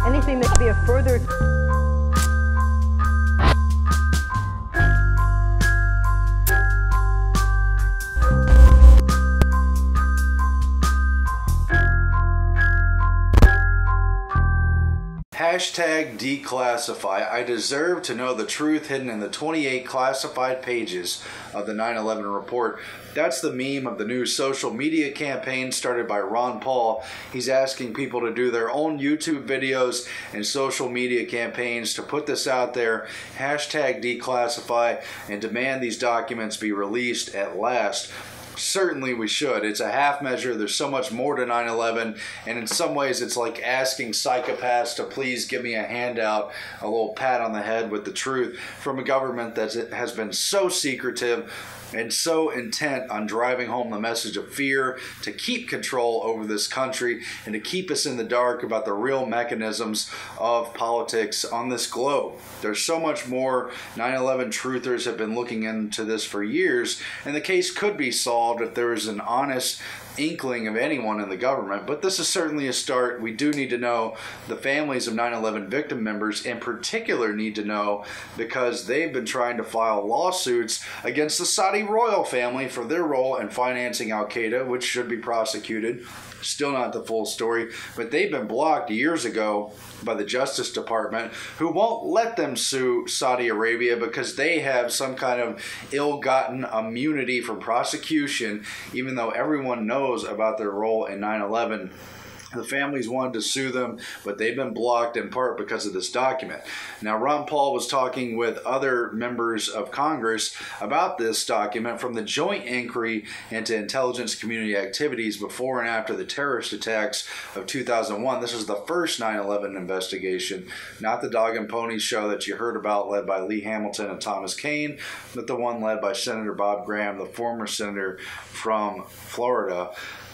Anything that could be a further Hashtag declassify. I deserve to know the truth hidden in the 28 classified pages of the 9/11 report. That's the meme of the new social media campaign started by Ron Paul. He's asking people to do their own YouTube videos and social media campaigns to put this out there, hashtag declassify, and demand these documents be released at last. Certainly we should. It's a half measure. There's so much more to 9/11, and in some ways it's like asking psychopaths to please give me a handout, a little pat on the head with the truth from a government that has been so secretive and so intent on driving home the message of fear to keep control over this country and to keep us in the dark about the real mechanisms of politics on this globe. There's so much more. 9/11 truthers have been looking into this for years, and the case could be solved if there was an honest inkling of anyone in the government. But this is certainly a start. We do need to know. The families of 9/11 victim members in particular need to know, because they've been trying to file lawsuits against the Saudi royal family for their role in financing Al-Qaeda, which should be prosecuted. Still not the full story, but they've been blocked years ago by the Justice Department, who won't let them sue Saudi Arabia because they have some kind of ill-gotten immunity from prosecution, even though everyone knows about their role in 9/11. The families wanted to sue them, but they've been blocked in part because of this document. Now, Ron Paul was talking with other members of Congress about this document from the joint inquiry into intelligence community activities before and after the terrorist attacks of 2001. This is the first 9/11 investigation, not the dog and pony show that you heard about led by Lee Hamilton and Thomas Kean, but the one led by Senator Bob Graham, the former senator from Florida.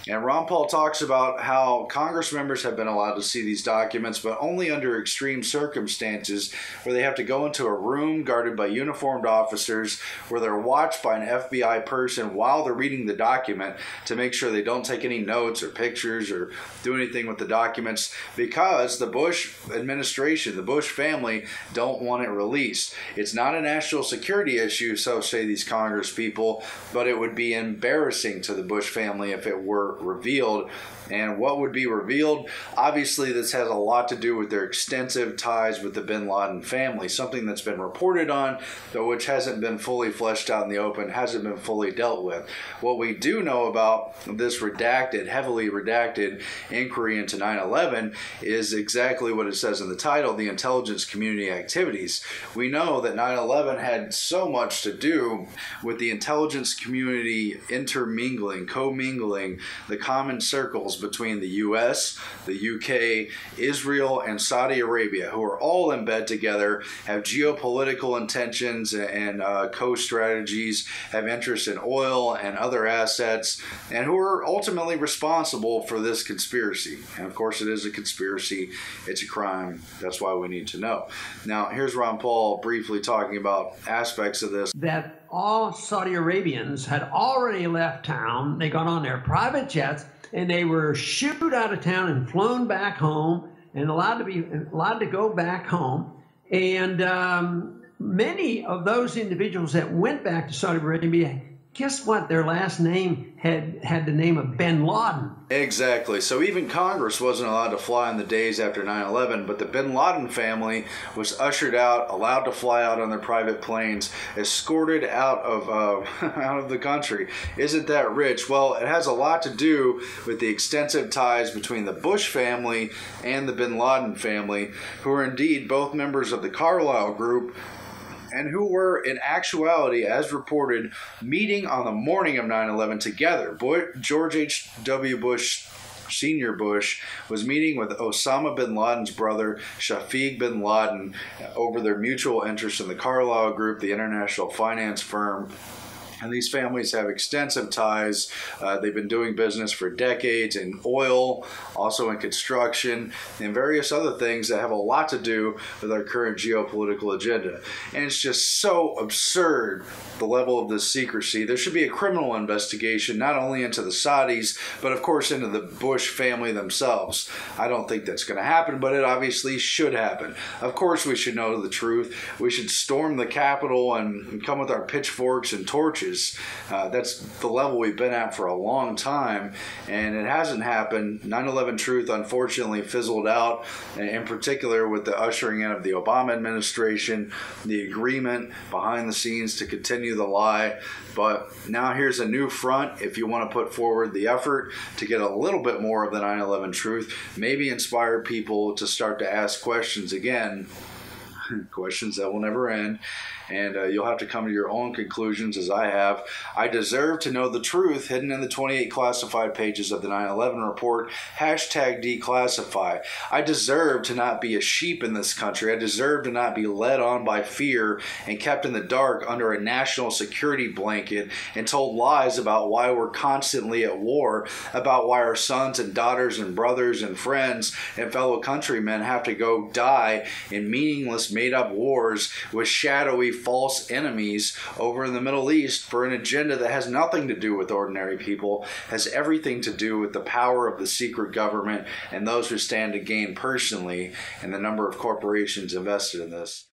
And Ron Paul talks about how Congress members have been allowed to see these documents, but only under extreme circumstances, where they have to go into a room guarded by uniformed officers, where they're watched by an FBI person while they're reading the document to make sure they don't take any notes or pictures or do anything with the documents, because the Bush administration, the Bush family, don't want it released. It's not a national security issue, so say these Congress people, but it would be embarrassing to the Bush family if it were revealed. And what would be revealed? Obviously, this has a lot to do with their extensive ties with the bin Laden family, something that's been reported on, but which hasn't been fully fleshed out in the open, hasn't been fully dealt with. What we do know about this redacted, heavily redacted inquiry into 9/11 is exactly what it says in the title, the intelligence community activities. We know that 9/11 had so much to do with the intelligence community intermingling, commingling, the common circles between the US, the UK, Israel, and Saudi Arabia, who are all in bed together, have geopolitical intentions and co-strategies, have interest in oil and other assets, and who are ultimately responsible for this conspiracy. And of course, it is a conspiracy. It's a crime. That's why we need to know. Now, here's Ron Paul briefly talking about aspects of this. That all Saudi Arabians had already left town. They got on their private jets, and they were shooed out of town and flown back home and allowed to go back home. And many of those individuals that went back to Saudi Arabia, guess what? Their last name had the name of bin Laden. Exactly. So even Congress wasn't allowed to fly in the days after 9/11, but the bin Laden family was ushered out, allowed to fly out on their private planes, escorted out of out of the country. Isn't that rich? Well, it has a lot to do with the extensive ties between the Bush family and the bin Laden family, who are indeed both members of the Carlyle Group, and who were, in actuality, as reported, meeting on the morning of 9/11 together. George H.W. Bush, Senior Bush, was meeting with Osama bin Laden's brother, Shafiq bin Laden, over their mutual interest in the Carlyle Group, the international finance firm. And these families have extensive ties. They've been doing business for decades in oil, also in construction, and various other things that have a lot to do with our current geopolitical agenda. And it's just so absurd, the level of this secrecy. There should be a criminal investigation, not only into the Saudis, but of course into the Bush family themselves. I don't think that's going to happen, but it obviously should happen. Of course we should know the truth. We should storm the Capitol and come with our pitchforks and torches. That's the level we've been at for a long time, and it hasn't happened. 9/11 truth unfortunately fizzled out, in particular with the ushering in of the Obama administration, the agreement behind the scenes to continue the lie. But now here's a new front if you want to put forward the effort to get a little bit more of the 9/11 truth, maybe inspire people to start to ask questions again, questions that will never end. And you'll have to come to your own conclusions, as I have. I deserve to know the truth hidden in the 28 classified pages of the 9/11 report. Hashtag declassify. I deserve to not be a sheep in this country. I deserve to not be led on by fear and kept in the dark under a national security blanket and told lies about why we're constantly at war, about why our sons and daughters and brothers and friends and fellow countrymen have to go die in meaningless made-up wars with shadowy false enemies over in the Middle East for an agenda that has nothing to do with ordinary people, has everything to do with the power of the secret government and those who stand to gain personally and the number of corporations invested in this.